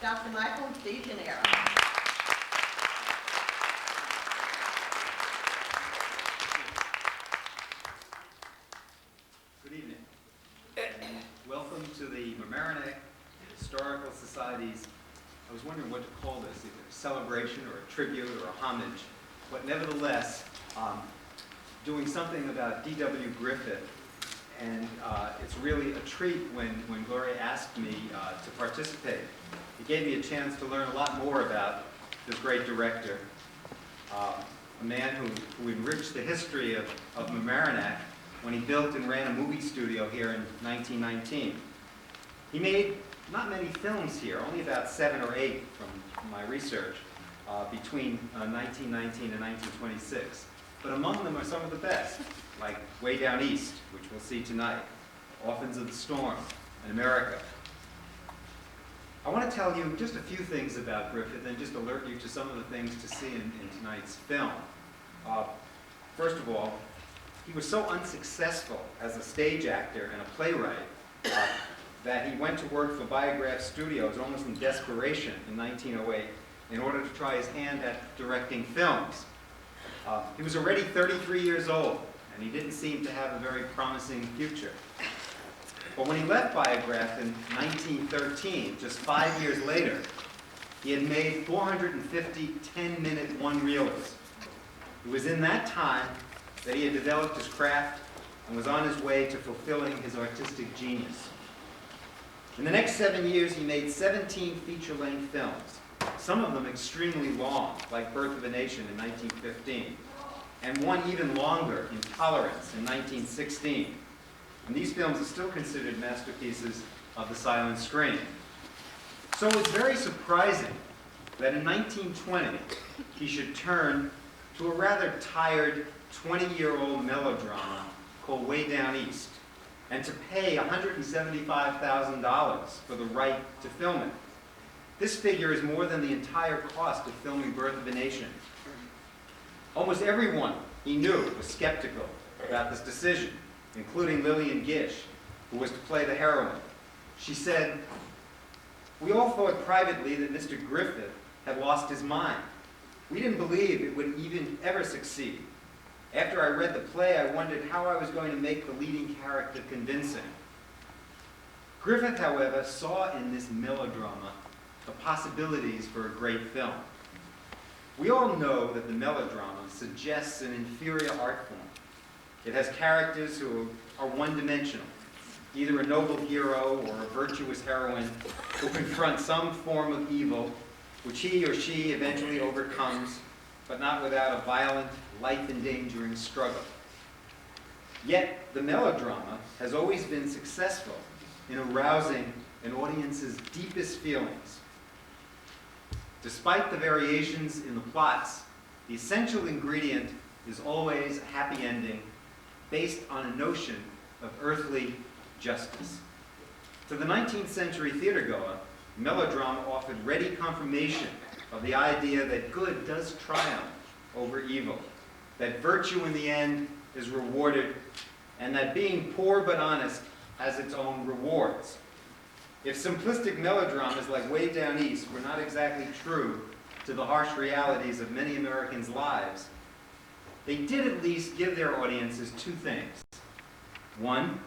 Dr. Michael DeGennaro. Good evening. Welcome to the Mamk Historical Society's, I was wondering what to call this, either a celebration or a tribute or a homage, but nevertheless, doing something about D.W. Griffith. And it's really a treat when Gloria asked me to participate. It gave me a chance to learn a lot more about this great director, a man who enriched the history of Mamk when he built and ran a movie studio here in 1919. He made not many films here, only about 7 or 8 from my research, between 1919 and 1926. But among them are some of the best, like Way Down East, which we'll see tonight, Orphans of the Storm, and America. I want to tell you just a few things about Griffith and just alert you to some of the things to see in tonight's film. First of all, he was so unsuccessful as a stage actor and a playwright that he went to work for Biograph Studios almost in desperation in 1908 in order to try his hand at directing films. He was already 33 years old, and he didn't seem to have a very promising future. But when he left Biograph in 1913, just 5 years later, he had made 450 10-minute one-reelers. It was in that time that he had developed his craft and was on his way to fulfilling his artistic genius. In the next 7 years, he made 17 feature-length films, some of them extremely long, like Birth of a Nation in 1915, and one even longer, Intolerance, in 1916. And these films are still considered masterpieces of the silent screen. So it's very surprising that in 1920, he should turn to a rather tired 20-year-old melodrama called Way Down East, and to pay $175,000 for the right to film it. This figure is more than the entire cost of filming Birth of a Nation. Almost everyone he knew was skeptical about this decision, including Lillian Gish, who was to play the heroine. She said, "We all thought privately that Mr. Griffith had lost his mind. We didn't believe it would even ever succeed. After I read the play, I wondered how I was going to make the leading character convincing." Griffith, however, saw in this melodrama the possibilities for a great film. We all know that the melodrama suggests an inferior art form. It has characters who are one-dimensional, either a noble hero or a virtuous heroine who confront some form of evil which he or she eventually overcomes, but not without a violent, life-endangering struggle. Yet, the melodrama has always been successful in arousing an audience's deepest feelings. Despite the variations in the plots, the essential ingredient is always a happy ending based on a notion of earthly justice. To the 19th century theatergoer, melodrama offered ready confirmation of the idea that good does triumph over evil, that virtue in the end is rewarded, and that being poor but honest has its own rewards. If simplistic melodramas like Way Down East were not exactly true to the harsh realities of many Americans' lives, they did at least give their audiences two things. One,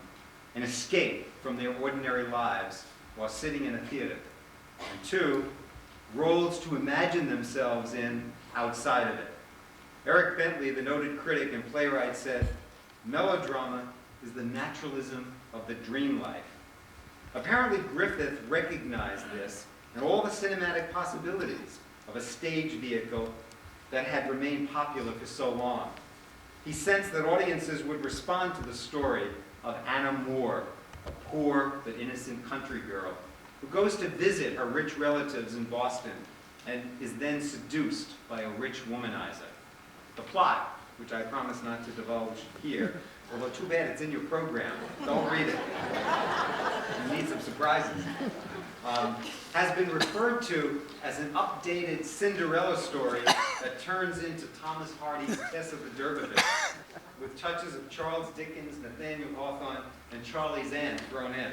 an escape from their ordinary lives while sitting in a theater. And two, roles to imagine themselves in outside of it. Eric Bentley, the noted critic and playwright, said, "Melodrama is the naturalism of the dream life." Apparently, Griffith recognized this and all the cinematic possibilities of a stage vehicle that had remained popular for so long. He sensed that audiences would respond to the story of Anna Moore, a poor but innocent country girl who goes to visit her rich relatives in Boston and is then seduced by a rich womanizer. The plot, which I promise not to divulge here, although too bad it's in your program, don't read it. You need some surprises. Has been referred to as an updated Cinderella story that turns into Thomas Hardy's Tess of the D'Urberville, with touches of Charles Dickens, Nathaniel Hawthorne, and Charlie's Aunt thrown in.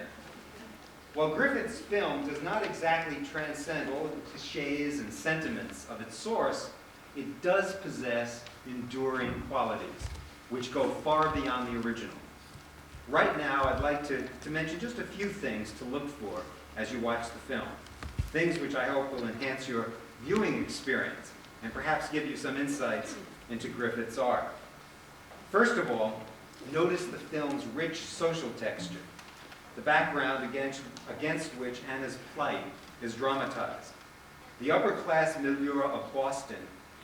While Griffith's film does not exactly transcend all of the cliches and sentiments of its source, it does possess enduring qualities, which go far beyond the original. Right now, I'd like to mention just a few things to look for as you watch the film, things which I hope will enhance your viewing experience and perhaps give you some insights into Griffith's art. First of all, notice the film's rich social texture, the background against which Anna's plight is dramatized. The upper-class milieu of Boston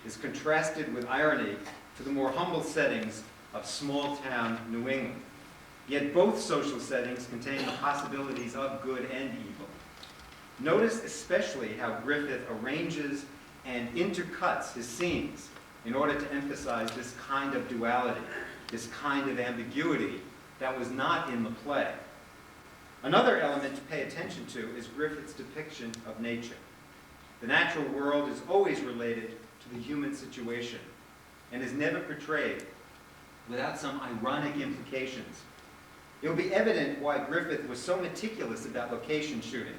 is contrasted with irony to the more humble settings of small-town New England. Yet both social settings contain the possibilities of good and evil. Notice especially how Griffith arranges and intercuts his scenes in order to emphasize this kind of duality, this kind of ambiguity that was not in the play. Another element to pay attention to is Griffith's depiction of nature. The natural world is always related to the human situation and is never portrayed without some ironic implications. It will be evident why Griffith was so meticulous about location shooting,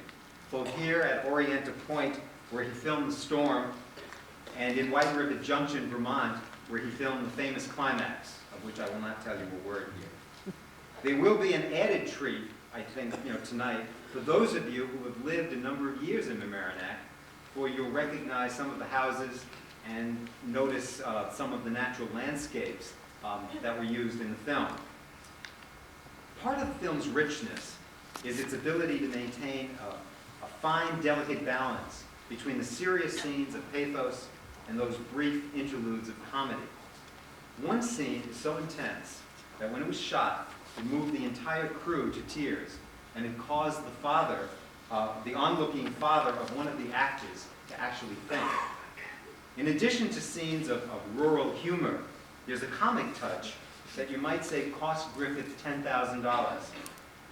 both here at Orienta Point, where he filmed The Storm, and in White River Junction, Vermont, where he filmed the famous climax, of which I will not tell you a word here. There will be an added treat, I think, tonight, for those of you who have lived a number of years in Mamaroneck, for you'll recognize some of the houses and notice some of the natural landscapes that were used in the film. Part of the film's richness is its ability to maintain a fine, delicate balance between the serious scenes of pathos and those brief interludes of comedy. One scene is so intense that when it was shot, it moved the entire crew to tears, and it caused the onlooking father of one of the actors to actually faint. In addition to scenes of rural humor, there's a comic touch that you might say cost Griffith $10,000.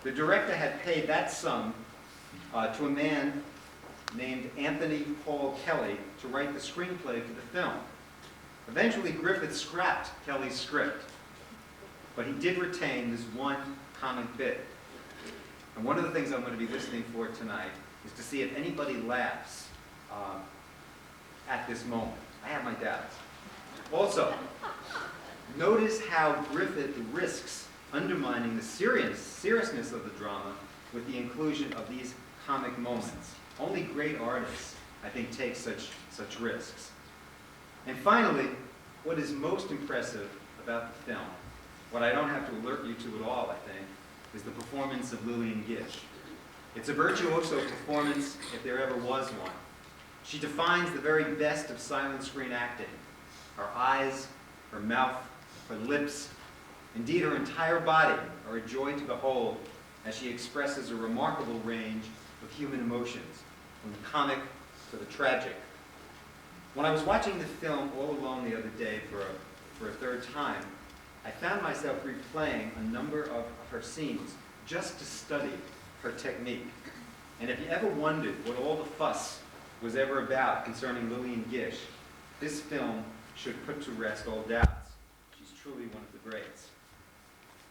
The director had paid that sum to a man named Anthony Paul Kelly to write the screenplay for the film. Eventually, Griffith scrapped Kelly's script, but he did retain this one comic bit. And one of the things I'm going to be listening for tonight is to see if anybody laughs at this moment. I have my doubts. Also, notice how Griffith risks undermining the seriousness of the drama with the inclusion of these comic moments. Only great artists, I think, take such risks. And finally, what is most impressive about the film, what I don't have to alert you to at all, I think, is the performance of Lillian Gish. It's a virtuoso performance, if there ever was one. She defines the very best of silent screen acting. Her eyes, her mouth, her lips, indeed her entire body are a joy to behold as she expresses a remarkable range of human emotions, from the comic to the tragic. When I was watching the film all alone the other day for a third time, I found myself replaying a number of her scenes just to study her technique. And if you ever wondered what all the fuss was ever about concerning Lillian Gish, this film should put to rest all doubts. She's truly one of the greats.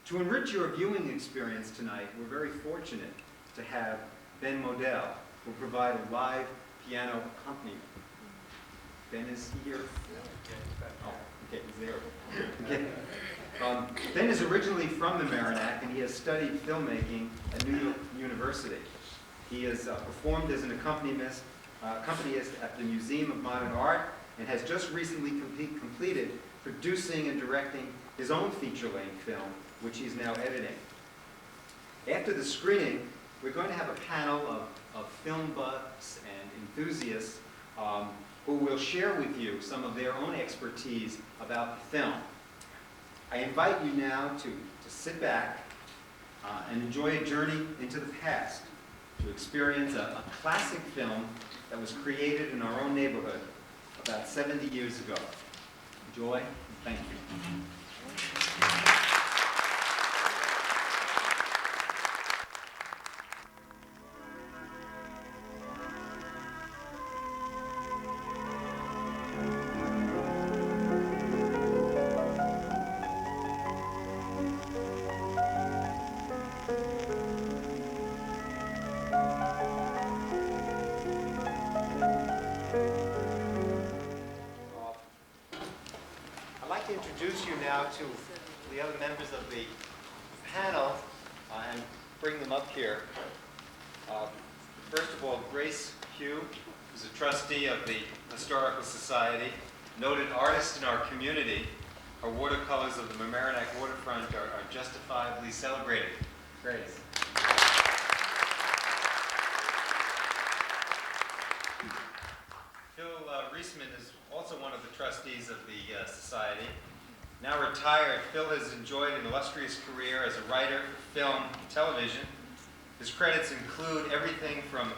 To enrich your viewing experience tonight, we're very fortunate to have Ben Modell, who will provide a live piano accompaniment. Ben is here. Oh, okay, he's there. Okay. Ben is originally from Mamaroneck, and he has studied filmmaking at New York University. He has performed as an accompanist at the Museum of Modern Art, and has just recently completed producing and directing his own feature-length film, which he's now editing. After the screening, we're going to have a panel of film buffs and enthusiasts who will share with you some of their own expertise about the film. I invite you now to sit back and enjoy a journey into the past, to experience a classic film that was created in our own neighborhood about 70 years ago. Enjoy, and thank you. now to the other members of the panel and bring them up here. First of all, Grace Pugh, who's a trustee of the Historical Society, noted artist in our community. Her watercolors of the Mamaroneck waterfront are justifiably celebrated. Grace. Phil Reisman is also one of the trustees of the Society. Now retired, Phil has enjoyed an illustrious career as a writer for film and television. His credits include everything from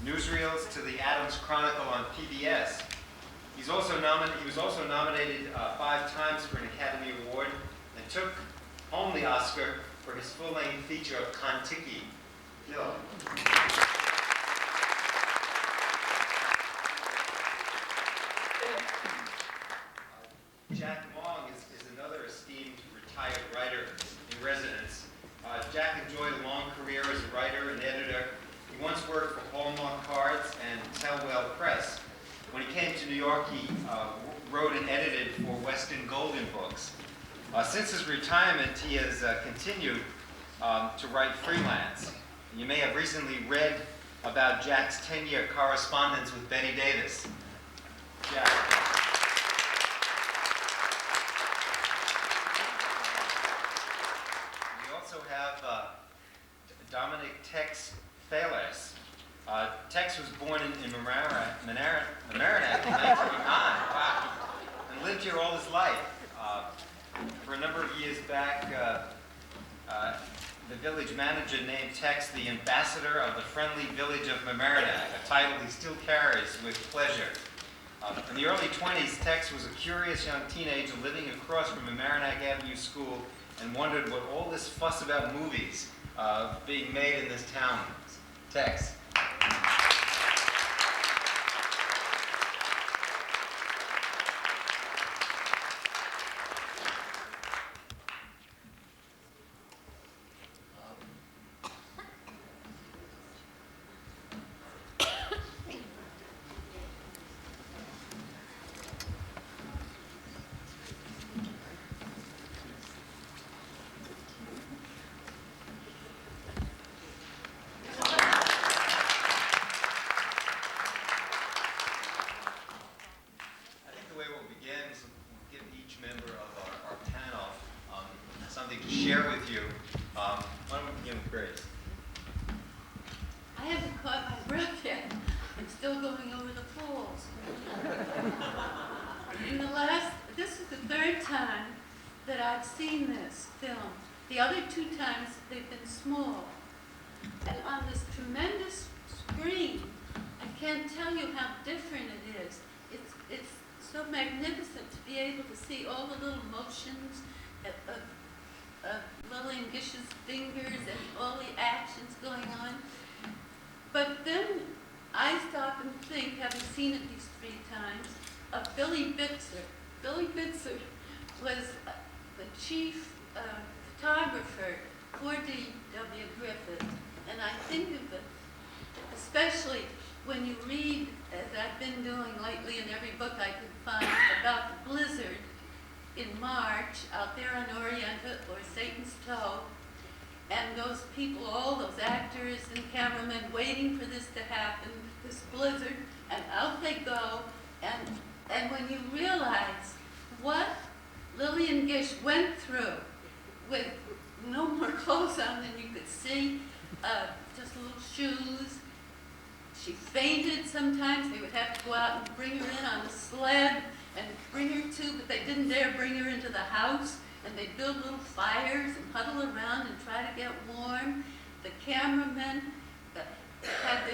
newsreels to the Adams Chronicle on PBS. He was also nominated 5 times for an Academy Award and took home the Oscar for his full-length feature of Kon-Tiki. Phil. Jack Mamk is another esteemed retired writer in residence. Jack enjoyed a long career as a writer and editor. He once worked for Hallmark Cards and Tellwell Press. When he came to New York, he wrote and edited for Weston Golden Books. Since his retirement, he has continued to write freelance. You may have recently read about Jack's 10-year correspondence with Betty Davis. Jack. We also have Dominic Tex Fales. Tex was born in Mamaroneck in 1909, wow, and lived here all his life. For a number of years back, the village manager named Tex the ambassador of the friendly village of Mamaroneck, a title he still carries with pleasure. In the early 20s, Tex was a curious young teenager living across from Mamaroneck Avenue School and wondered what all this fuss about movies being made in this town was. Tex. Share with you. Why don't we begin with Grace? I haven't caught my breath yet. I'm still going over the falls. This is the 3rd time that I've seen this film. The other 2 times they've been small. And on this tremendous screen, I can't tell you how different it is. It's so magnificent to be able to see all the little motions of Lillian Gish's fingers and all the actions going on. But then I stop and think, having seen it these 3 times, of Billy Bitzer. Billy Bitzer was the chief photographer for D.W. Griffith. And I think of it, especially when you read, as I've been doing lately in every book I could find, about the blizzard in March out there on Orienta or Satan's Toe, and those people, all those actors and cameramen waiting for this to happen, this blizzard, and out they go, and when you realize what Lillian Gish went through with no more clothes on than you could see, just little shoes. She fainted sometimes. They would have to go out and bring her in on a sled and bring her to, but they didn't dare bring her into the house. And they'd build little fires and huddle around and try to get warm. The cameramen had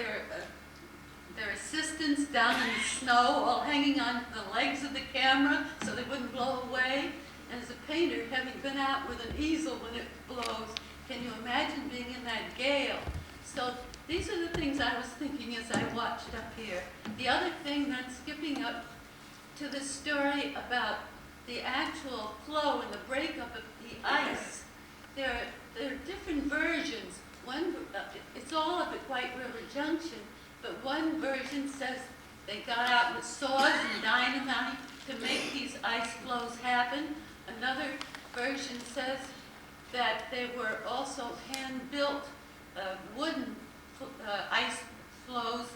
their assistants down in the snow, all hanging on to the legs of the camera so they wouldn't blow away. And as a painter, having been out with an easel when it blows, can you imagine being in that gale? So these are the things I was thinking as I watched up here. The other thing, then skipping up to the story about the actual flow and the breakup of the ice, there are different versions. One, it's all up at White River Junction, but one version says they got out with saws and dynamite to make these ice flows happen. another version says that they were also hand-built wooden ice floes,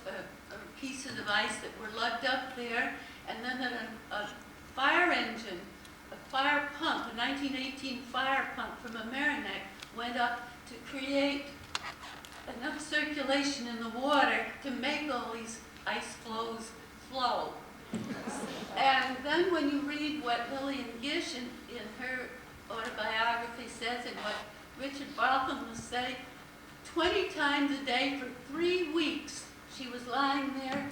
pieces of ice that were lugged up there, and then that a fire engine, a fire pump, a 1918 fire pump from Mamaroneck went up to create enough circulation in the water to make all these ice floes flow. And then when you read what Lillian Gish in her autobiography says, and what Richard Balcom will say, 20 times a day for 3 weeks, she was lying there,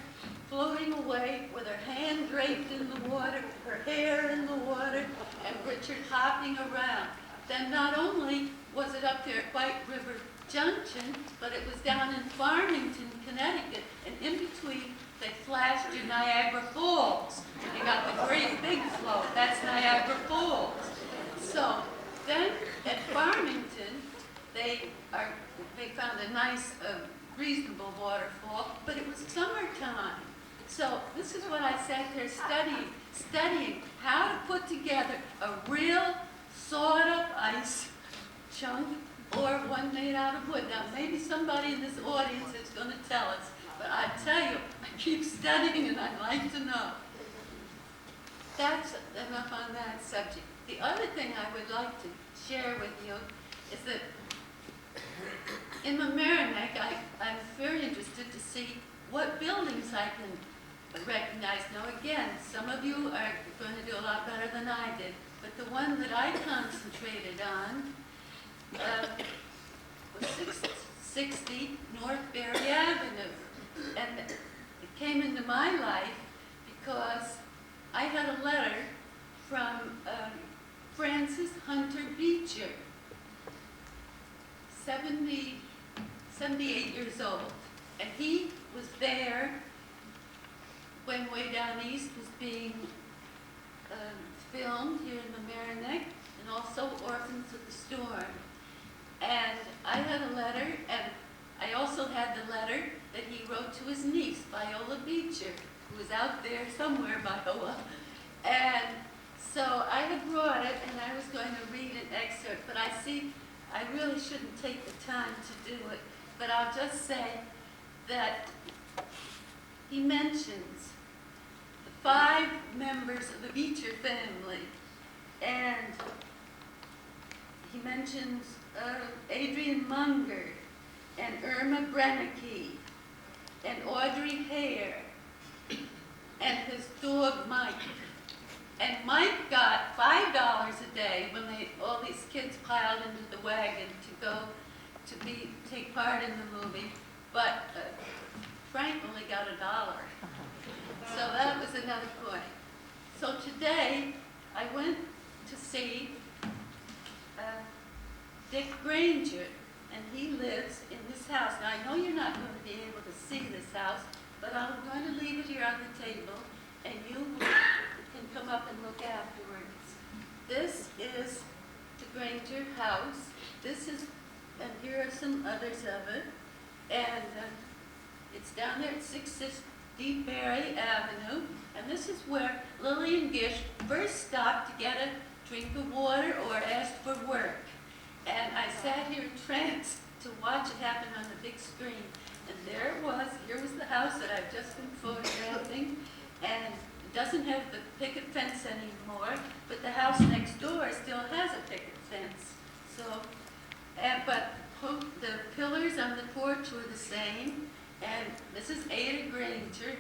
floating away with her hand draped in the water, her hair in the water, and Richard hopping around. Then not only was it up there at White River Junction, but it was down in Farmington, Connecticut, and in between they flashed you Niagara Falls. You got the great big flow, that's Niagara Falls. So then at Farmington, they found a nice, reasonable waterfall, but it was summertime. So this is what I sat there studying how to put together a real sawed-up ice chunk or one made out of wood. Now, maybe somebody in this audience is going to tell us, but I tell you, I keep studying and I'd like to know. That's enough on that subject. The other thing I would like to share with you is that in Mamaroneck, I'm very interested to see what buildings I can recognize. Now again, some of you are going to do a lot better than I did, but the one that I concentrated on was 660 North Berry Avenue. And it came into my life because I had a letter from Francis Hunter Beecher, 78 years old, and he was there when Way Down East was being filmed here in Mamaroneck, and also Orphans of the Storm. And I had a letter, and I also had the letter that he wrote to his niece, Viola Beecher, who was out there somewhere, Viola. And so I had brought it, and I was going to read an excerpt, but I see I really shouldn't take the time to do it, but I'll just say that he mentions the 5 members of the Beecher family, and he mentions Adrian Munger, and Irma Brennicky, and Audrey Hare, and his dog Mike. And Mike got $5 a day when all these kids piled into the wagon to go to take part in the movie, but Frank only got $1. So that was another point. So today, I went to see Dick Granger, and he lives in this house. Now, I know you're not going to be able to see this house, but I'm going to leave it here on the table, and you can come up and look afterwards. This is the Granger house. This is, and here are some others of it, and it's down there at 660 Berry Avenue, and this is where Lillian Gish first stopped to get a drink of water or asked for work. And I sat here entranced to watch it happen on the big screen. And there it was. Here was the house that I've just been photographing. And it doesn't have the picket fence anymore, but the house next door still has a picket fence. So, but the pillars on the porch were the same. And this is Ada Granger,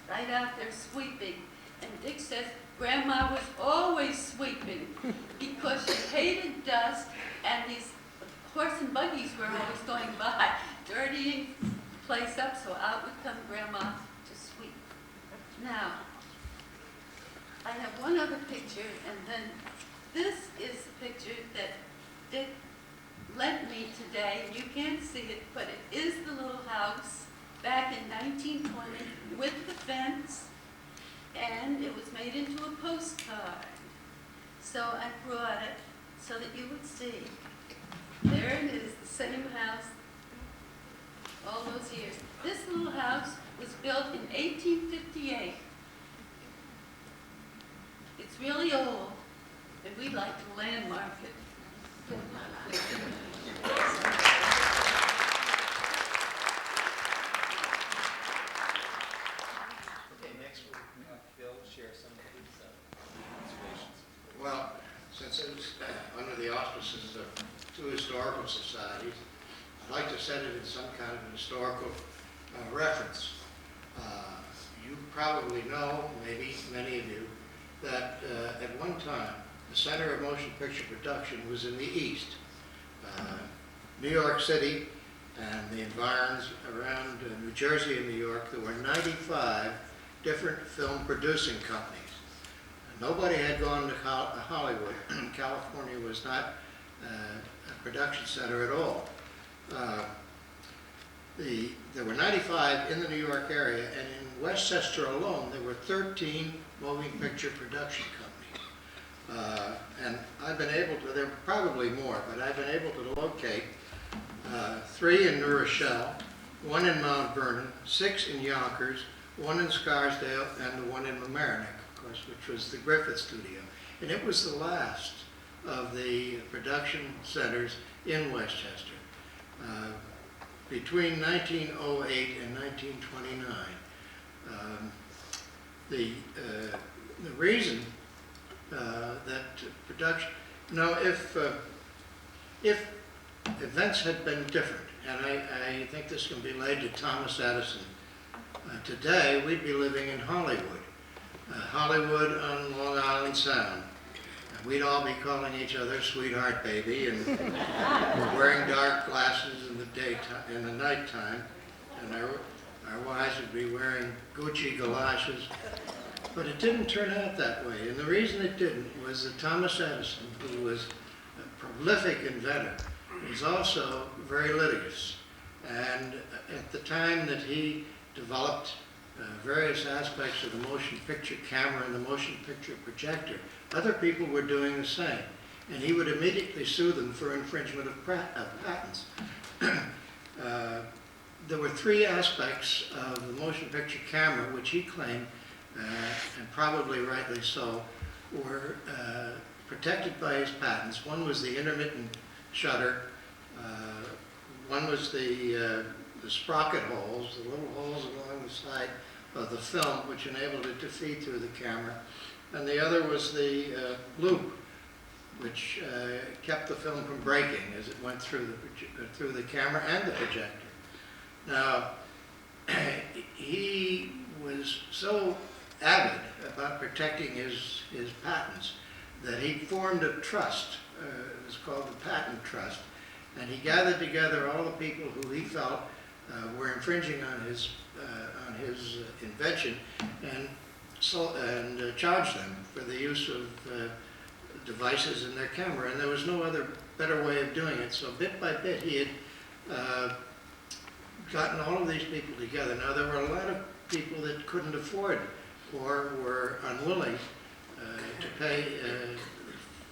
right out there sweeping. And Dick says, Grandma was always sweeping because she hated dust, and these horse and buggies were always going by, dirtying the place up, so out would come Grandma to sweep. Now, I have one other picture, and then this is the picture that Dick lent me today. You can't see it, but it is the little house back in 1920 with the fence, and it was made into a postcard. So I brought it so that you would see. There it is, the same house all those years. This little house was built in 1858. It's really old. And we like to landmark it. Okay, next we'll have Phil share some of his observations. Well, since it's under the auspices of two historical societies, I'd like to set it in some kind of historical reference. You probably know, maybe many of you, that at one time the center of motion picture production was in the East. New York City and the environs around New Jersey and New York, there were 95 different film producing companies. Nobody had gone to Hollywood. California was not a production center at all. There were 95 in the New York area, and in Westchester alone, there were 13 moving picture production companies. And I've been able to, there are probably more, but I've been able to locate 3 in New Rochelle, 1 in Mount Vernon, 6 in Yonkers, 1 in Scarsdale, and the 1 in Mamaroneck, of course, which was the Griffith studio. And it was the last of the production centers in Westchester. Between 1908 and 1929, the reason that production, if events had been different, and I think this can be laid to Thomas Edison, today we'd be living in Hollywood. Hollywood on Long Island Sound. We'd all be calling each other sweetheart baby and wearing dark glasses in the daytime, in the nighttime, and our wives would be wearing Gucci galoshes. But it didn't turn out that way, and the reason it didn't was that Thomas Edison, who was a prolific inventor, was also very litigious. And at the time that he developed various aspects of the motion picture camera and the motion picture projector, other people were doing the same, and he would immediately sue them for infringement of patents. There were 3 aspects of the motion picture camera which he claimed, and probably rightly so, were protected by his patents. One was the intermittent shutter, one was the sprocket holes, the little holes along the side of the film which enabled it to feed through the camera, and the other was the loop which kept the film from breaking as it went through the camera and the projector. Now, he was so avid about protecting his patents that he formed a trust. It was called the Patent Trust, and he gathered together all the people who he felt were infringing on his invention, and charged them for the use of devices in their camera. And there was no other better way of doing it. So bit by bit, he had gotten all of these people together. Now, there were a lot of people that couldn't afford or were unwilling to pay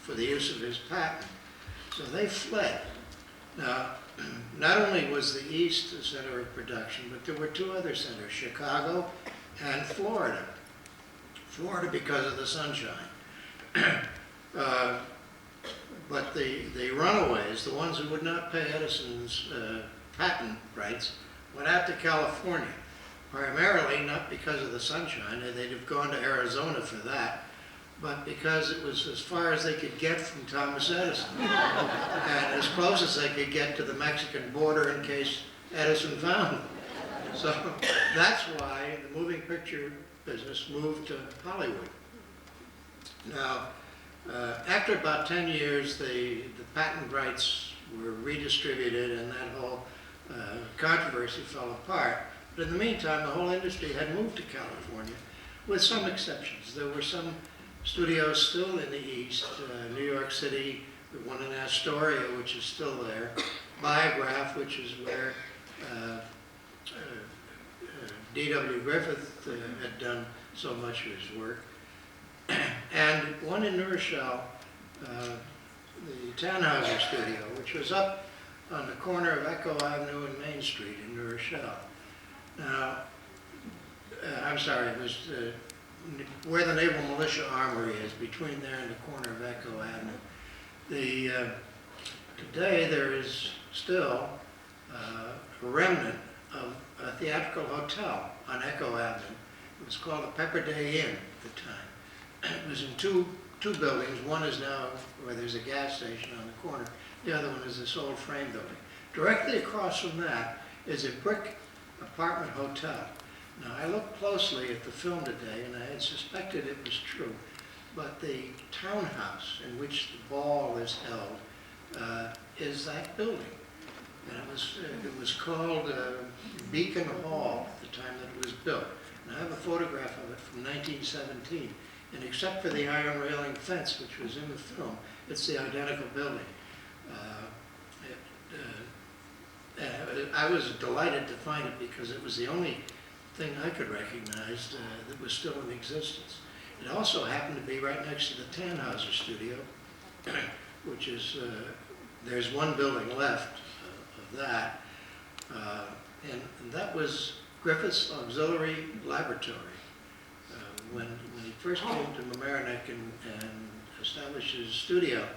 for the use of his patent. So they fled. Now, not only was the East the center of production, but there were 2 other centers, Chicago and Florida. Florida because of the sunshine. But the runaways, the ones who would not pay Edison's patent rights, went out to California, primarily not because of the sunshine, and they'd have gone to Arizona for that, but because it was as far as they could get from Thomas Edison, and as close as they could get to the Mexican border in case Edison found them. So that's why the moving picture business moved to Hollywood. Now, after about 10 years, the patent rights were redistributed, and that whole controversy fell apart. But in the meantime, the whole industry had moved to California, with some exceptions. There were some studios still in the East, New York City, the one in Astoria, which is still there, Biograph, which is where D.W. Griffith had done so much of his work, and one in New Rochelle, the Tannhauser studio, which was up on the corner of Echo Avenue and Main Street in New Rochelle. Now, I'm sorry, it was where the Naval Militia Armory is, between there and the corner of Echo Avenue. Today there is still a remnant of a theatrical hotel on Echo Avenue. It was called the Pepper Day Inn at the time. It was in two buildings. One is now where there's a gas station on the corner. The other one is this old frame building. Directly across from that is a brick apartment hotel. Now, I looked closely at the film today, and I had suspected it was true, but the townhouse in which the ball is held is that building. And it was called Beacon Hall at the time that it was built. And I have a photograph of it from 1917. And except for the iron railing fence, which was in the film, it's the identical building. I was delighted to find it because it was the only thing I could recognize that was still in existence. It also happened to be right next to the Tannhauser studio, which is, there's one building left of that, and that was Griffith's auxiliary laboratory. When he first came to Mamaroneck and established his studio,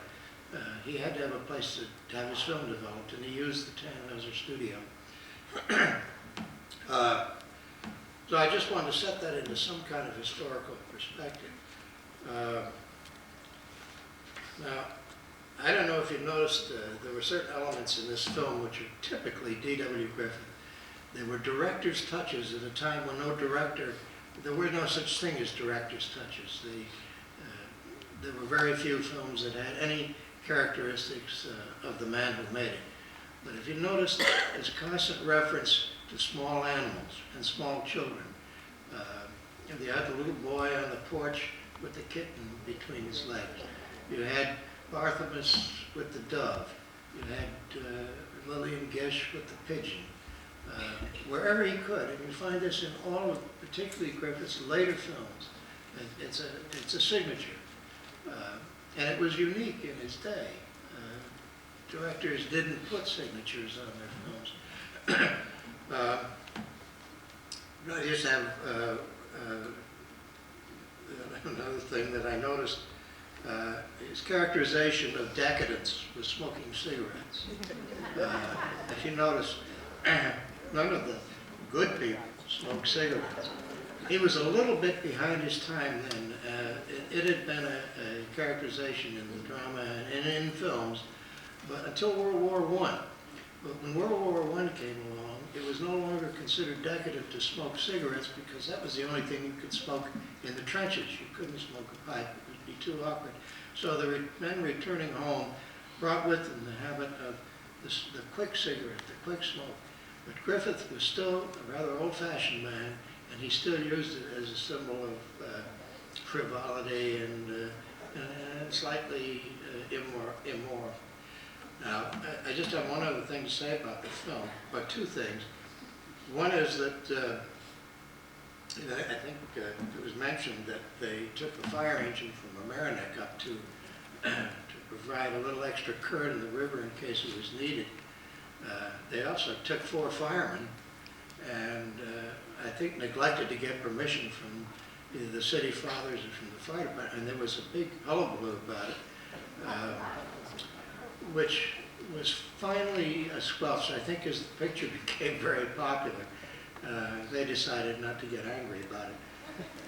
he had to have a place to have his film developed, and he used the Tannhauser studio. So I just wanted to set that into some kind of historical perspective. Now, I don't know if you noticed, there were certain elements in this film which are typically D.W. Griffith. They were director's touches at a time when there were no such thing as director's touches. There were very few films that had any characteristics of the man who made it. But if you notice, there's constant reference to small animals and small children. You had the little boy on the porch with the kitten between his legs. You had Barthelmess with the dove. You had Lillian Gish with the pigeon. Wherever he could, and you find this in all of, particularly Griffith's later films. It's a signature, and it was unique in his day. Directors didn't put signatures on their films. I just have another thing that I noticed. His characterization of decadence was smoking cigarettes. If you notice, none of the good people smoked cigarettes. He was a little bit behind his time then. It had been a characterization in the drama and in films, but until World War I. But when World War I came along, it was no longer considered decadent to smoke cigarettes because that was the only thing you could smoke in the trenches. You couldn't smoke a pipe, it would be too awkward. So the men returning home brought with them the habit of the quick cigarette, the quick smoke. But Griffith was still a rather old-fashioned man, and he still used it as a symbol of frivolity and slightly immoral. Now, I just have one other thing to say about the film, or two things. One is that I think it was mentioned that they took a fire engine from Mamaroneck up to provide a little extra current in the river in case it was needed. They also took 4 firemen and I think neglected to get permission from either the city fathers or from the fire department, and there was a big hullabaloo about it, which was finally squelched. I think as the picture became very popular, they decided not to get angry about it.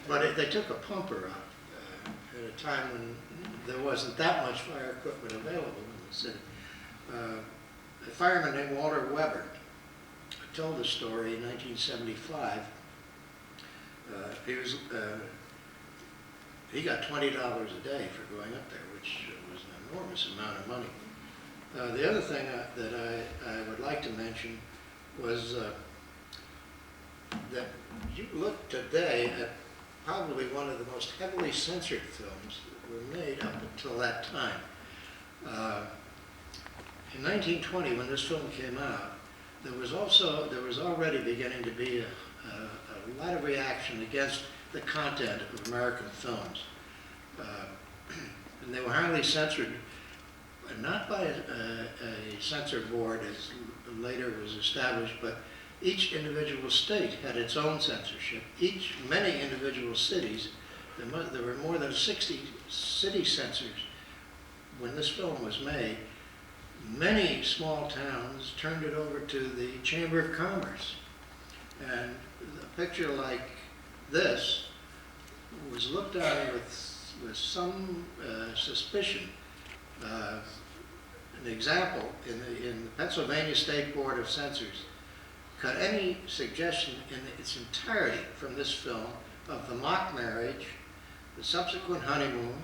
But they took a pumper up at a time when there wasn't that much fire equipment available in the city. A fireman named Walter Weber told the story in 1975. He got $20 a day for going up there, which was an enormous amount of money. The other thing that I would like to mention was that you look today at probably one of the most heavily censored films that were made up until that time. In 1920, when this film came out, there was already beginning to be a lot of reaction against the content of American films. And they were highly censored, not by a censor board as later was established, but each individual state had its own censorship. Many individual cities, there were more than 60 city censors when this film was made. Many small towns turned it over to the Chamber of Commerce. And a picture like this was looked at with some suspicion. An example, in the Pennsylvania State Board of Censors cut any suggestion in its entirety from this film of the mock marriage, the subsequent honeymoon,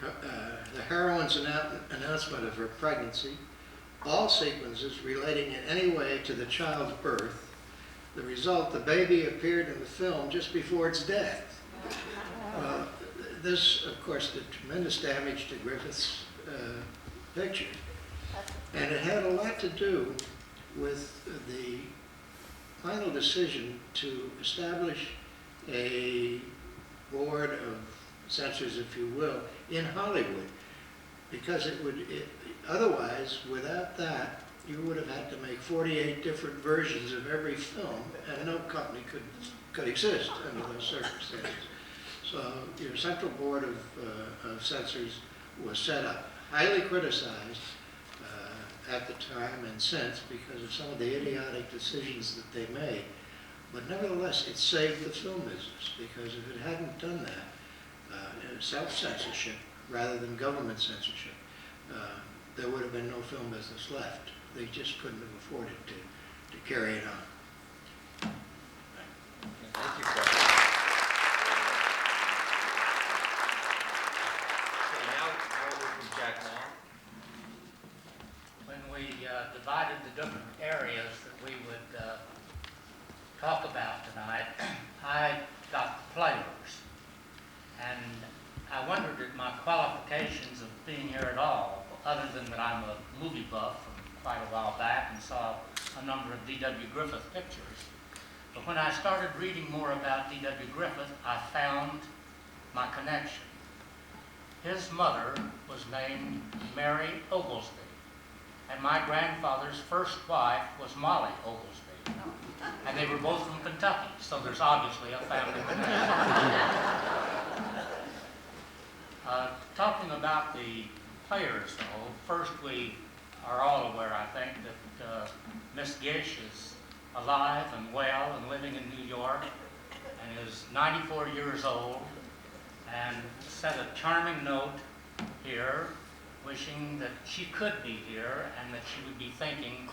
the heroine's announcement of her pregnancy, all sequences relating in any way to the child's birth. The result, the baby appeared in the film just before its death. This, of course, did tremendous damage to Griffith's picture. And it had a lot to do with the final decision to establish a board of censors, if you will, in Hollywood. Because otherwise, without that, you would have had to make 48 different versions of every film, and no company could exist under those circumstances. So your Central Board of Censors was set up, highly criticized at the time and since because of some of the idiotic decisions that they made. But nevertheless, it saved the film business, because if it hadn't done that, self-censorship rather than government censorship, there would have been no film business left. They just couldn't have afforded to carry it on. Thank you, sir. Okay, now we'll hear from Jack Long. When we divided the different areas that we would talk about tonight, I got the players. And I wondered at my qualifications of being here at all, other than that I'm a movie buff from quite a while back and saw a number of D.W. Griffith pictures. But when I started reading more about D.W. Griffith, I found my connection. His mother was named Mary Oglesby, and my grandfather's first wife was Molly Oglesby. And they were both from Kentucky, so there's obviously a family connection. Talking about the players, though, first we are all aware, I think, that Miss Gish is alive and well and living in New York and is 94 years old, and sent a charming note here wishing that she could be here and that she would be thinking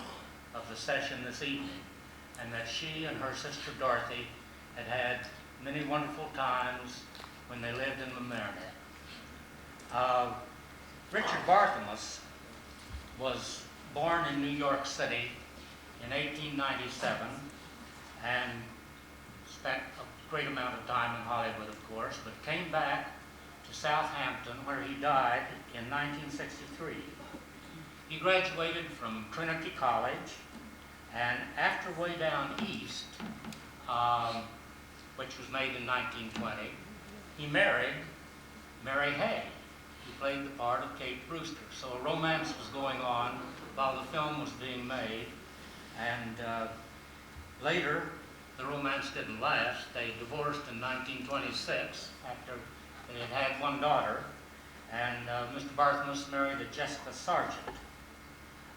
of the session this evening, and that she and her sister Dorothy had had many wonderful times when they lived in Mamaroneck. Richard Barthelmess was born in New York City in 1897 and spent a great amount of time in Hollywood, of course, but came back to Southampton, where he died in 1963. He graduated from Trinity College, and after Way Down East, which was made in 1920, he married Mary Hay. He played the part of Kate Brewster. So a romance was going on while the film was being made, and later the romance didn't last. They divorced in 1926 after they had had one daughter, and Mr. Barthelmess married a Jessica Sargent.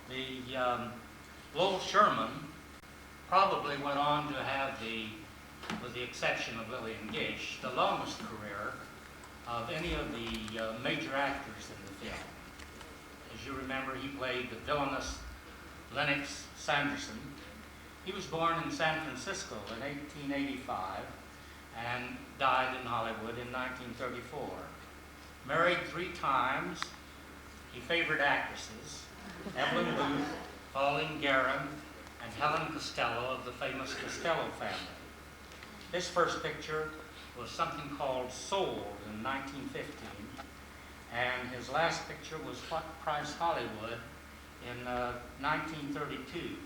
The Lowell Sherman probably went on to have with the exception of Lillian Gish, the longest career of any of the major actors in the film. As you remember, he played the villainous Lennox Sanderson. He was born in San Francisco in 1885 and died in Hollywood in 1934. Married 3 times. He favored actresses: Evelyn Booth, Pauline Guerin, and Helen Costello of the famous Costello family. His first picture was something called Sold in 1915, and his last picture was What Price Hollywood in 1932.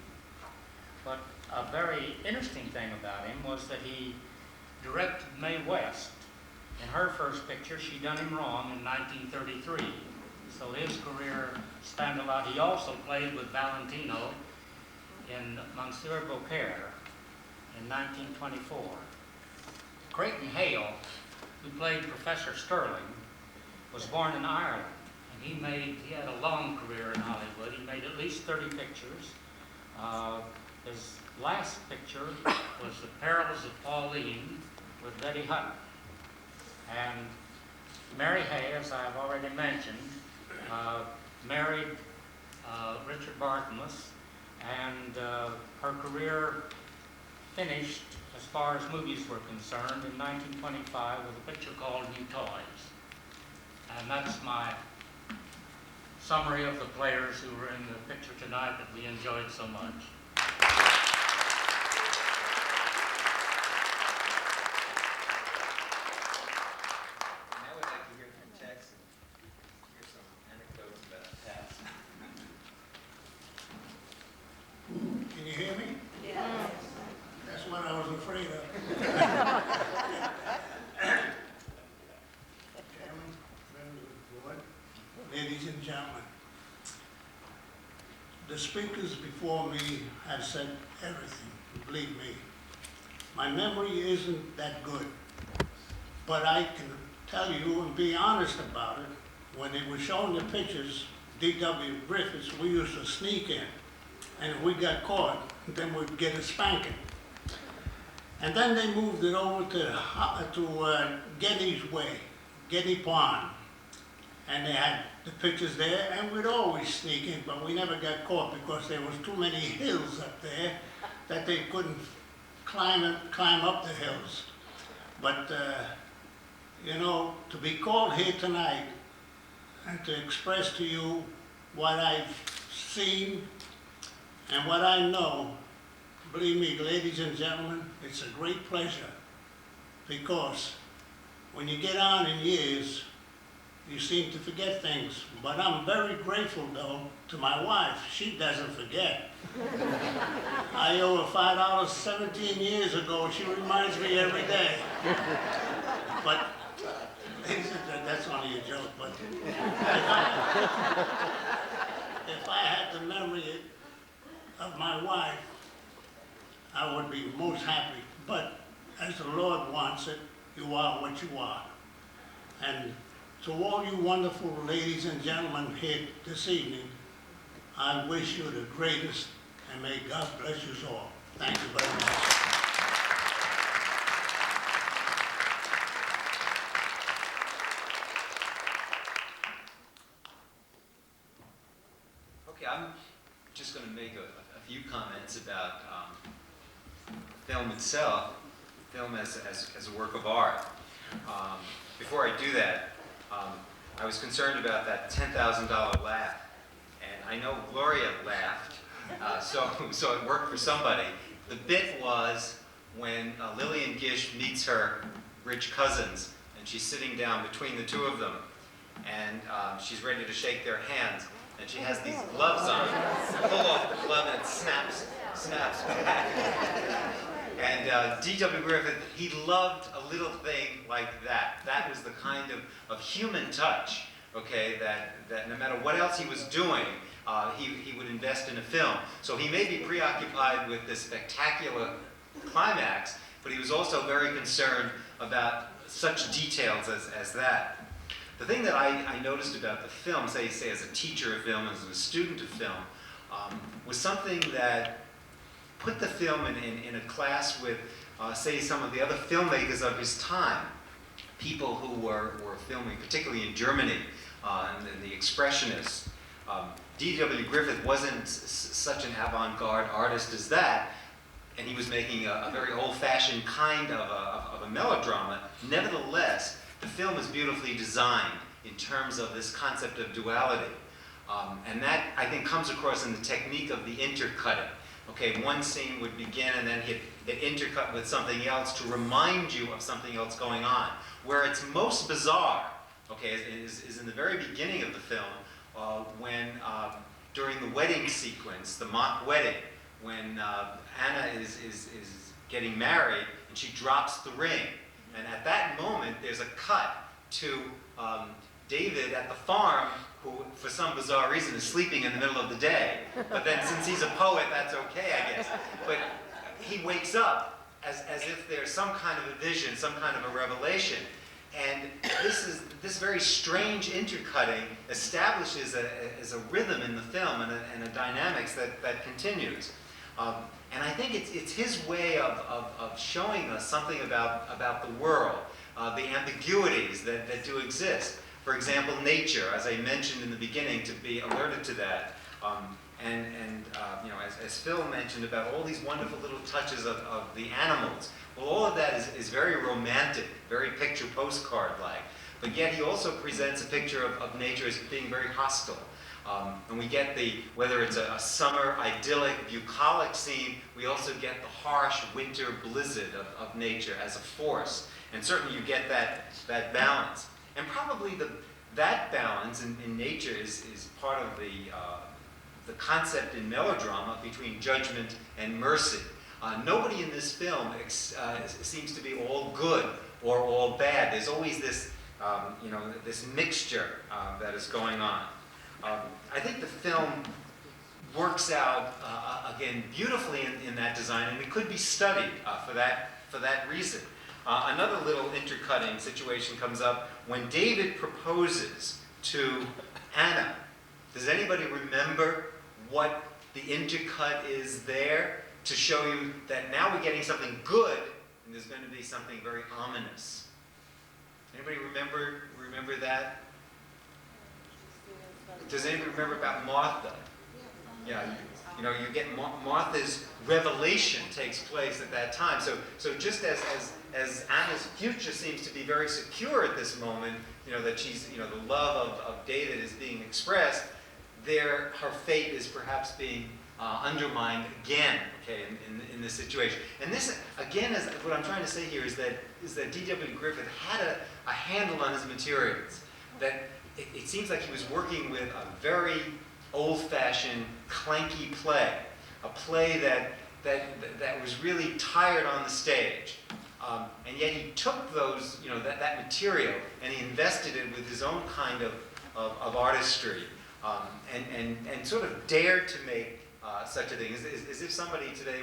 But a very interesting thing about him was that he directed Mae West. In her first picture, She Done Him Wrong in 1933. So his career spanned a lot. He also played with Valentino in Monsieur Beaucaire in 1924. Creighton Hale, who played Professor Sterling, was born in Ireland, and he had a long career in Hollywood. He made at least 30 pictures. His last picture was The Perils of Pauline with Betty Hutton. And Mary Hay, as I've already mentioned, married Richard Barthelmess, and her career finished as far as movies were concerned in 1925 with a picture called New Toys. And that's my summary of the players who were in the picture tonight that we enjoyed so much. Now we'd like to hear from Tex and hear some anecdotes about Tex. Can you hear me? Yeah. That's what I was afraid of. Chairman, members of the board, ladies and gentlemen, the speakers before me have said everything, believe me. My memory isn't that good, but I can tell you and be honest about it. When they were showing the pictures, D.W. Griffiths, we used to sneak in, and if we got caught, then we'd get a spanking. And then they moved it over to Getty's Way, Getty Pond. And they had the pictures there, and we'd always sneak in, but we never got caught because there was too many hills up there that they couldn't climb up the hills. But, you know, to be called here tonight and to express to you what I've seen and what I know, believe me, ladies and gentlemen, it's a great pleasure, because when you get on in years, you seem to forget things. But I'm very grateful, though, to my wife. She doesn't forget. I owe her $5 17 years ago. She reminds me every day. But that's only a joke. But if I had the memory of my wife, I would be most happy. But as the Lord wants it, you are what you are. And to all you wonderful ladies and gentlemen here this evening, I wish you the greatest, and may God bless you all. Thank you very much. Okay, I'm just going to make a few comments about film itself, film as a work of art. Before I do that, I was concerned about that $10,000 laugh, and I know Gloria laughed, so it worked for somebody. The bit was when Lillian Gish meets her rich cousins, and she's sitting down between the two of them, and she's ready to shake their hands, and she has these gloves on. Pull off the glove and it snaps back. And D.W. Griffith, he loved a little thing like that. That was the kind of human touch, okay, that no matter what else he was doing, he would invest in a film. So he may be preoccupied with this spectacular climax, but he was also very concerned about such details as that. The thing that I noticed about the film, say as a teacher of film, as a student of film, was something that put the film in a class with, say, some of the other filmmakers of his time, people who were filming, particularly in Germany, and the Expressionists. D.W. Griffith wasn't such an avant-garde artist as that, and he was making a very old-fashioned kind of a melodrama. Nevertheless, the film is beautifully designed in terms of this concept of duality. And that, I think, comes across in the technique of the intercutting. Okay, one scene would begin and then it intercut with something else to remind you of something else going on. Where it's most bizarre, okay, is in the very beginning of the film, when during the wedding sequence, the mock wedding, when Anna is getting married and she drops the ring. And at that moment, there's a cut to David at the farm, who for some bizarre reason is sleeping in the middle of the day. But then since he's a poet, that's okay, I guess. But he wakes up as if there's some kind of a vision, some kind of a revelation. And this very strange intercutting establishes a rhythm in the film and a dynamics that continues. And I think it's his way of showing us something about the world, the ambiguities that do exist. For example, nature, as I mentioned in the beginning, to be alerted to that. You know, as Phil mentioned about all these wonderful little touches of the animals. Well, all of that is very romantic, very picture postcard-like. But yet he also presents a picture of nature as being very hostile. And we get whether it's a summer idyllic, bucolic scene, we also get the harsh winter blizzard of nature as a force. And certainly you get that balance. And probably that balance in nature is part of the concept in melodrama between judgment and mercy. Nobody in this film seems to be all good or all bad. There's always this, you know, this mixture that is going on. I think the film works out again beautifully in that design, and it could be studied for that reason. Another little intercutting situation comes up when David proposes to Anna. Does anybody remember what the intercut is there to show you that now we're getting something good and there's going to be something very ominous? Anybody remember that? Does anybody remember about Martha? Yeah, you know, you get Martha's revelation takes place at that time. So just as Anna's future seems to be very secure at this moment, you know, that she's, you know, the love of David is being expressed, her fate is perhaps being undermined again, okay, in this situation. And this, again, is what I'm trying to say here is that D.W. Griffith had a handle on his materials. That it seems like he was working with a very old-fashioned, clanky play, a play that was really tired on the stage. And yet he took those, you know, that material and he invested it with his own kind of artistry, and sort of dared to make such a thing. As if somebody today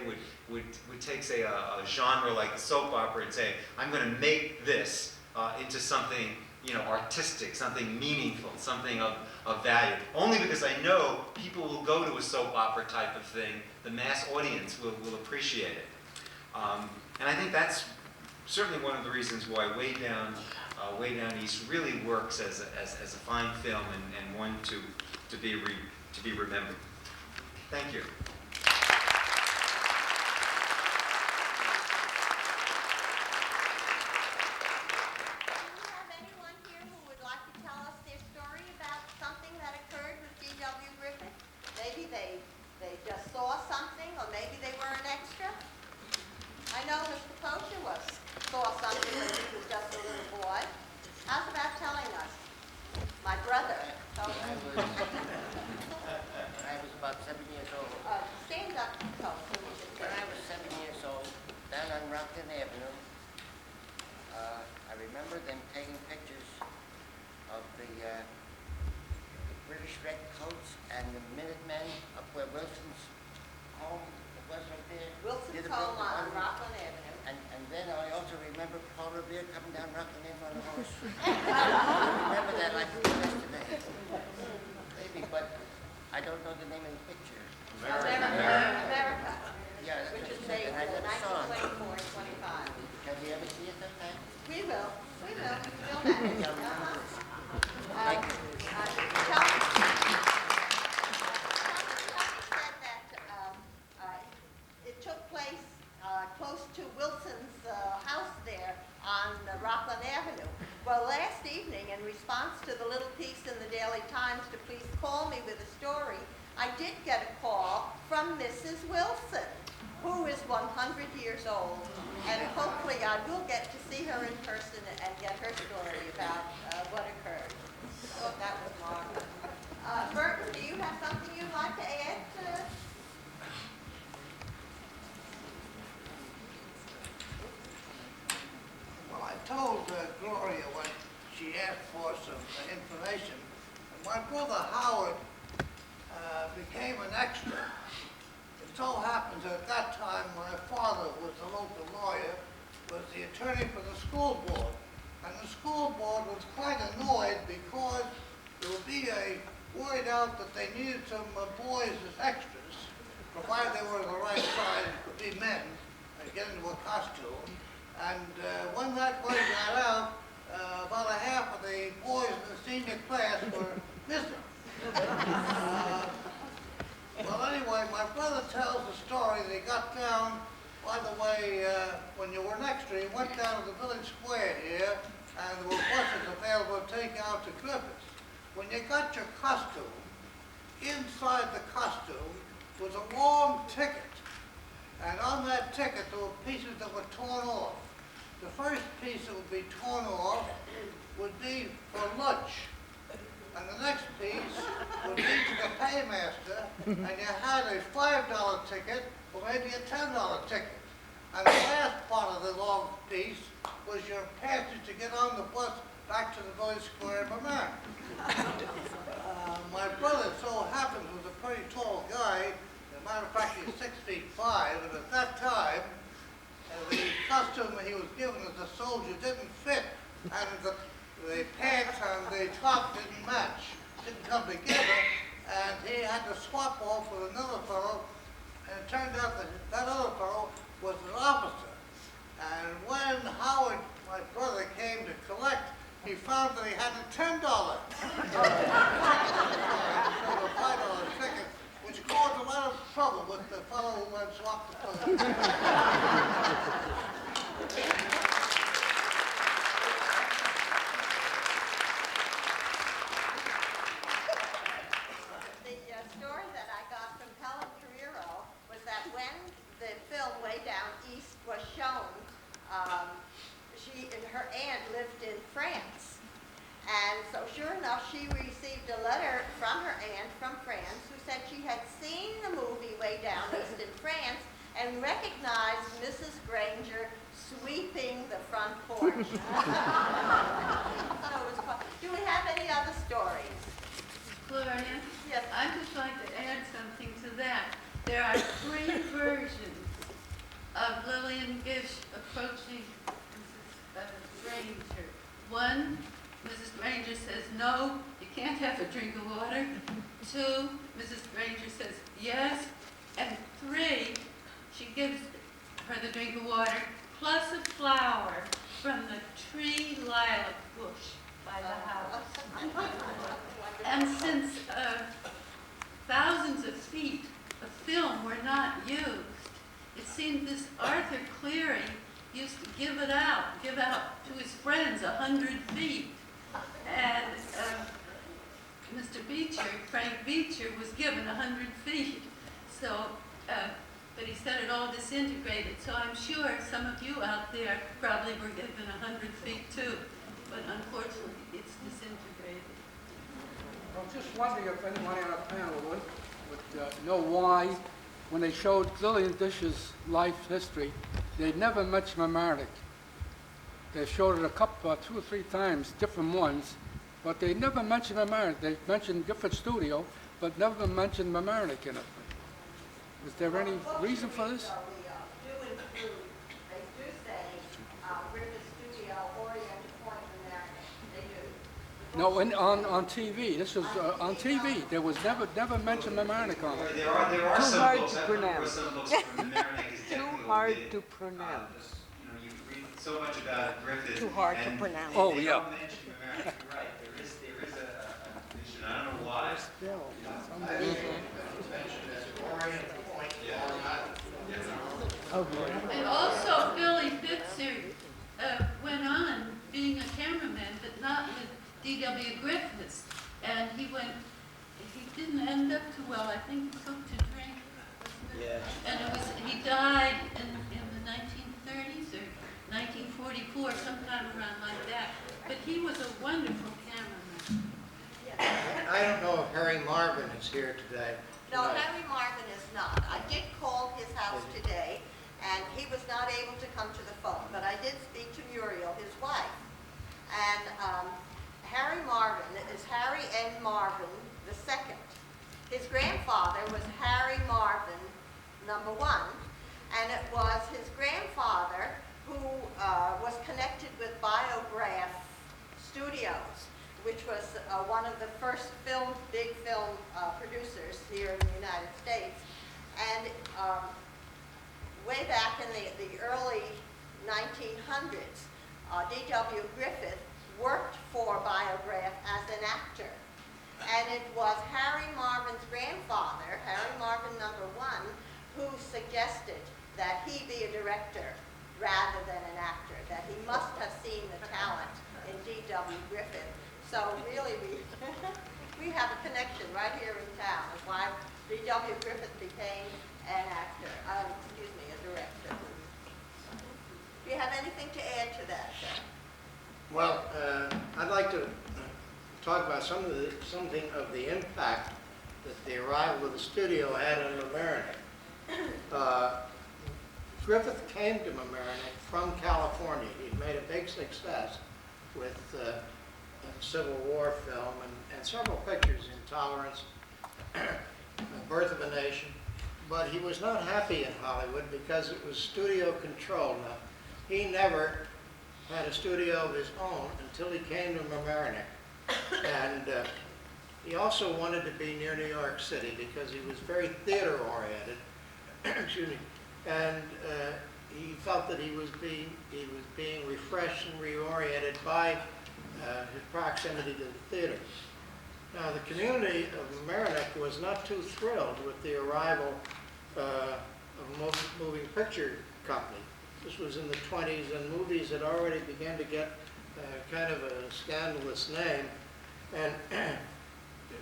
would take, say, a genre like the soap opera and say, I'm going to make this into something, you know, artistic, something meaningful, something of value. Only because I know people will go to a soap opera type of thing, the mass audience will appreciate it. And I think that's certainly one of the reasons why Way Down East really works as a fine film and one to be remembered. Thank you. They just saw something, or maybe they were an extra. I know Mr. Kosher saw something when he was just a little boy. How's about telling us? My brother told me. I was about 7 years old. Stand up, Kosher. When I was 7 years old, down on Rockland Avenue, I remember them taking pictures of the British Redcoats and the Minutemen up where Wilson's home was right there. Wilson's home on Rockland Avenue. And then I also remember Paul Revere coming down Rockland Avenue on a horse. I remember that like it was yesterday. Maybe, but I don't know the name of the picture. America. Yeah, Which is and I never saw it. 1924 and 25. Have you ever seen it sometime? We will. Film that. Thank you. Tony said that it took place close to Wilson's house there on Rockland Avenue. Well, last evening, in response to the little piece in the Daily Times to please call me with a story, I did get a call from Mrs. Wilson, who is 100 years old, and hopefully I will get to see her in person and get her story about what occurred. I thought that was marvelous. Burton, do you have something you'd like to add to this? Well, I told Gloria what she asked for some information. And my brother Howard became an extra. It so happens that at that time my father was the local lawyer, was the attorney for the school board. And the school board was quite annoyed because there would be a word out that they needed some boys as extras, provided they were the right size to be men, and get into a costume. And when that word got out, about a half of the boys in the senior class were missing. Well, anyway, my brother tells the story that he got down, by the way, when you were an extra, he went down to the village square here, and there were buses available to take you out to Griffith. When you got your costume, inside the costume was a long ticket. And on that ticket, there were pieces that were torn off. The first piece that would be torn off would be for lunch. And the next piece would be to the paymaster, and you had a $5 ticket or maybe a $10 ticket. And the last part of the long piece was your passage to get on the bus back to the village square of Mamk. My brother, so happens, was a pretty tall guy. As a matter of fact, he's 6'5", and at that time, the costume that he was given as a soldier didn't fit, and the pants and the top didn't match, didn't come together, and he had to swap off with another fellow, and it turned out that that other fellow was an officer. And when Howard, my brother, came to collect, he found that he had a $10 ticket instead of a $5 ticket, which caused a lot of trouble with the fellow who had swapped the clothes. The story that I got from Helen Carrero was that when the film Way Down East was shown, she and her aunt lived in France. And so sure enough, she received a letter from her aunt from France who said she had seen the movie Way Down East in France and recognized Mrs. Granger sweeping the front porch. So it was fun. Do we have any other stories? Gloria? Yes. I'd just like to add something to that. There are 3 versions of Lillian Gish approaching Mrs. Granger. One, Mrs. Granger says, no, you can't have a drink of water. 2, Mrs. Granger says, yes. And 3, she gives her the drink of water, plus a flower from the tree lilac bush by the house. And since thousands of feet of film were not used, it seemed this Arthur Cleary used to give out to his friends 100 feet. And Mr. Beecher, Frank Beecher, was given 100 feet. So, but he said it all disintegrated. So I'm sure some of you out there probably were given 100 feet too. But unfortunately, it's disintegrated. I was just wondering if anybody on the panel would know why, when they showed Lillian Gish's life history, they never mentioned Mamk. They showed it a couple, 2 or 3 times, different ones, but they never mentioned Mamk. They mentioned Griffith Studio, but never mentioned Mamk in it. Is there any reason for this? They do say Griffith Studio, Orient Point, Mamk. They do. No, on TV. This was on TV. There was never mentioned Mamk on it. There are Too some hard books. to I remember pronounce. some books from Mamk is Too definitely hard omitted. to pronounce. You read so much about Griffith. Too hard to and pronounce. Oh, they yeah. don't mention Mamk. You're right. There is a mention. I don't know why. And also, Billy Bitzer went on being a cameraman, but not with D.W. Griffiths. And he didn't end up too well. I think he took to drink. Yeah. And he died in the 1930s or 1944, sometime around like that. But he was a wonderful cameraman. I don't know if Harry Marvin is here today. No, Henry Marvin is not. I did call his house today, and he was not able to come to the phone, but I did speak to Muriel, his wife. And Harry Marvin is Harry N. Marvin II. His grandfather was Harry Marvin #1, and it was his grandfather who was connected with Biograph Studios, which was one of the first big film producers here in the United States. And way back in the early 1900s, D.W. Griffith worked for Biograph as an actor. And it was Harry Marvin's grandfather, Harry Marvin #1, who suggested that he be a director rather than an actor, that he must have seen the talent in D.W. Griffith. So really, we have a connection right here in town of why D.W. Griffith became an actor, a director. Do you have anything to add to that, sir? Well, I'd like to talk about something of the impact that the arrival of the studio had on Mamaroneck. Griffith came to Mamaroneck from California. He'd made a big success with a Civil War film and several pictures, Intolerance, Birth of a Nation. But he was not happy in Hollywood because it was studio controlled. Now, he never had a studio of his own until he came to Mamaroneck. And he also wanted to be near New York City because he was very theater-oriented. Excuse me. And he felt that he was being refreshed and reoriented by his proximity to the theater. Now, the community of Mamaroneck was not too thrilled with the arrival of a moving picture company. This was in the 20s, and movies had already begun to get kind of a scandalous name. And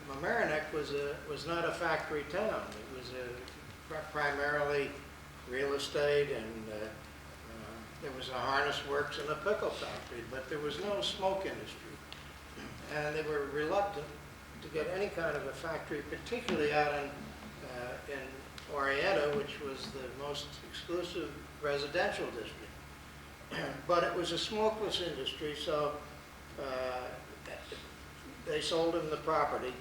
Mamaroneck was not a factory town. It was primarily real estate, and there was a harness works and a pickle factory, but there was no smoke industry. And they were reluctant to get any kind of a factory, particularly out in Orienta, which was the most exclusive residential district. But it was a smokeless industry, so they sold him the property.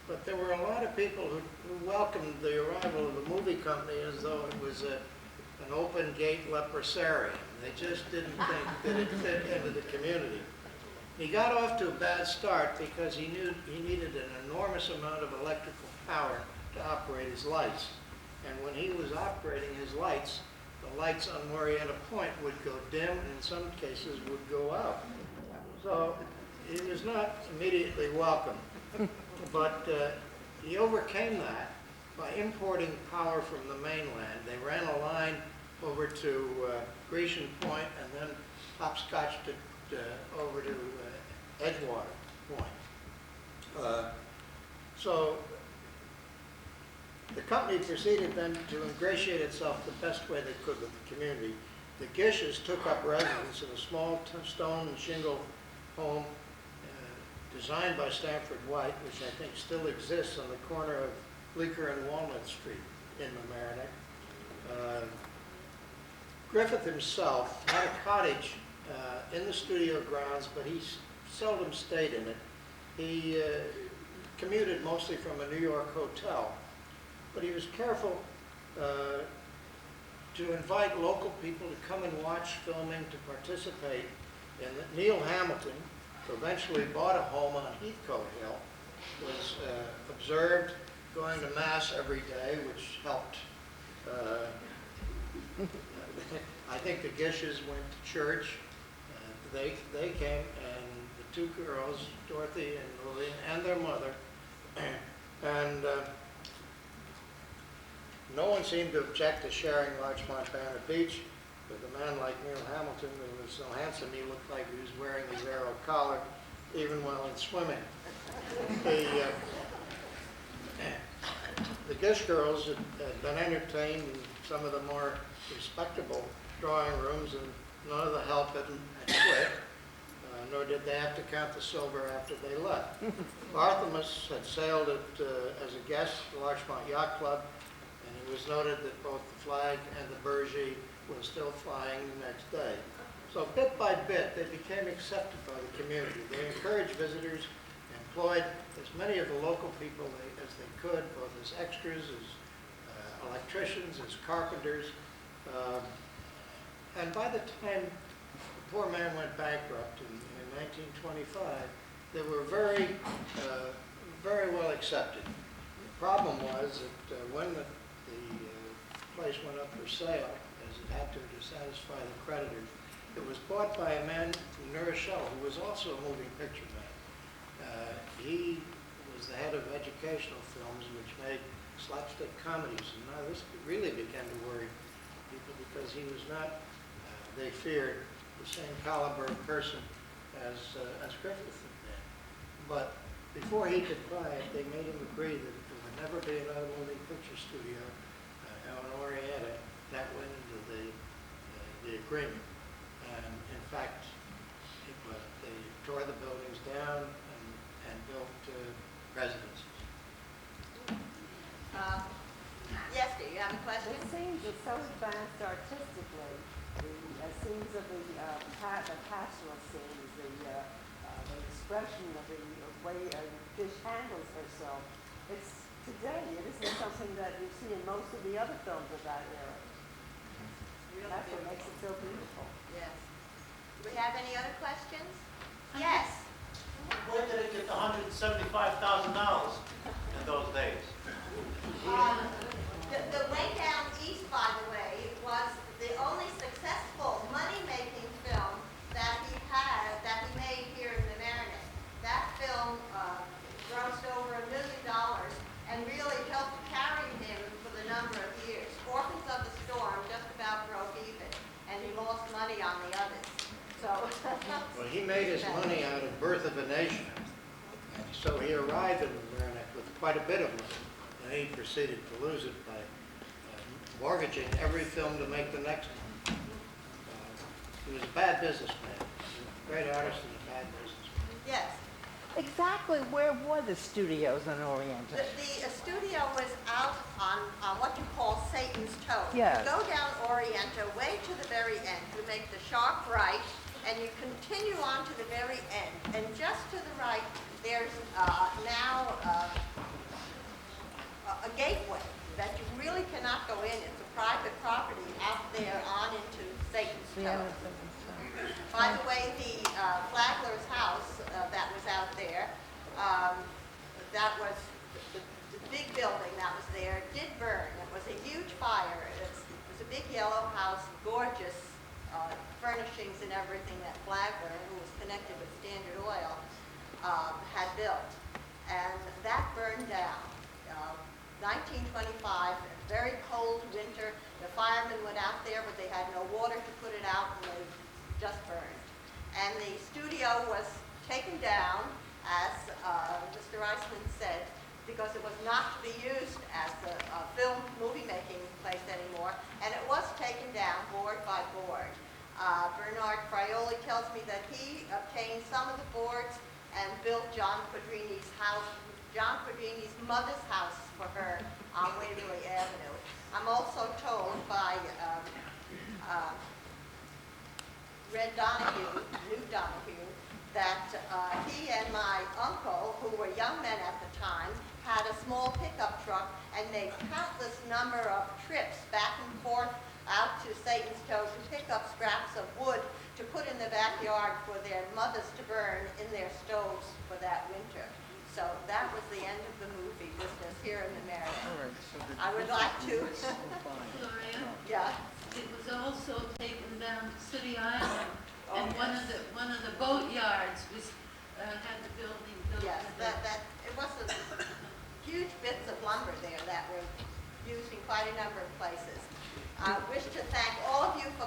But there were a lot of people who welcomed the arrival of the movie company as though it was an open gate leprosarium. They just didn't think that it fit into the community. He got off to a bad start because he knew he needed an enormous amount of electrical power to operate his lights. And when he was operating his lights, the lights on Morietta Point would go dim and in some cases would go out. So he was not immediately welcome. But he overcame that by importing power from the mainland. They ran a line over to Grecian Point and then hopscotched it over to Edgewater Point. So the company proceeded then to ingratiate itself the best way they could with the community. The Gishes took up residence in a small stone and shingle home designed by Stanford White, which I think still exists on the corner of Bleecker and Walnut Street in Mamaroneck. Griffith himself had a cottage in the studio grounds, but he seldom stayed in it. He commuted mostly from a New York hotel, but he was careful to invite local people to come and watch filming, to participate in it. Neil Hamilton, who eventually bought a home on Heathcote Hill, was observed going to Mass every day, which helped. I think the Gishes went to church. They came, and the two girls, Dorothy and Lillian, and their mother, and no one seemed to object to sharing Larchmont Banner Beach with a man like Neil Hamilton, who was so handsome he looked like he was wearing his arrow collar even while in swimming. The Gish girls had been entertained in some of the more respectable drawing rooms, and none of the help had quit, nor did they have to count the silver after they left. Barthelmess had sailed as a guest at the Larchmont Yacht Club, and it was noted that both the flag and the burgee was still flying the next day. So bit by bit, they became accepted by the community. They encouraged visitors, employed as many of the local people as they could, both as extras, as electricians, as carpenters. And by the time the poor man went bankrupt in 1925, they were very well accepted. The problem was that when the place went up for sale, as it had to satisfy the creditors, it was bought by a man from New Rochelle who was also a moving picture man. He was the head of educational films, which made slapstick comedies, and now this really began to worry people because he was not, they feared, the same caliber of person as Griffith had been. But before he could buy it, they made him agree that there would never be another moving picture studio in Orienta. That went into the agreement. And in fact, they tore the buildings down and built residences. Yes, do you have a question? It seems it's so advanced artistically. The scenes of the pastoral scenes, the expression of the way a fish handles herself. It's today. It isn't something that you see in most of the other films of that era. That's what makes it so beautiful. Yes. Do we have any other questions? Yes. Where did it get the $175,000 in those days? The Way Down East, by the way, was the only successful money-making film that he made here in the Marinette. That film grossed over $1 million and really helped carry him for the number of years. Orphans of the Storm just about broke even, and he lost money on the others. So. Well, he made his money out of Birth of a Nation. So he arrived in the Marinette with quite a bit of money, and he proceeded to lose it by mortgaging every film to make the next one. He was a bad businessman, a great artist and a bad businessman. Yes. Exactly where were the studios in Orienta? The studio was out on what you call Satan's Toe. Yes. You go down Orienta way to the very end. You make the sharp right, and you continue on to the very end. And just to the right, there's now a gateway that you really cannot go in. It's a private property out there on into Satan's Toe. By the way, the Flagler's house that was out there, that was the big building that was there, did burn. It was a huge fire. It was a big yellow house, gorgeous furnishings and everything that Flagler, who was connected with Standard Oil, had built. And that burned down. 1925, a very cold winter. The firemen went out there, but they had no water to put it out, and they just burned. And the studio was taken down, as Mr. Reisman said, because it was not to be used as a film movie-making place anymore, and it was taken down board by board. Bernard Frioli tells me that he obtained some of the boards and built John Quadrini's house, John Quadrini's mother's house for her on Waverly Avenue. I'm also told by Red Donahue, New Donahue, that he and my uncle, who were young men at the time, had a small pickup truck and made countless number of trips back and forth out to Satan's Toe to pick up scraps of wood to put in the backyard for their mothers to burn in their stoves for that winter. So that was the end of the movie business here in the Marinette. I would like to. Gloria, Yeah. it was also taken down to City Island, and one of the boatyards was had the building built. Yes, to that it was huge bits of lumber there that were used in quite a number of places. I wish to thank all of you for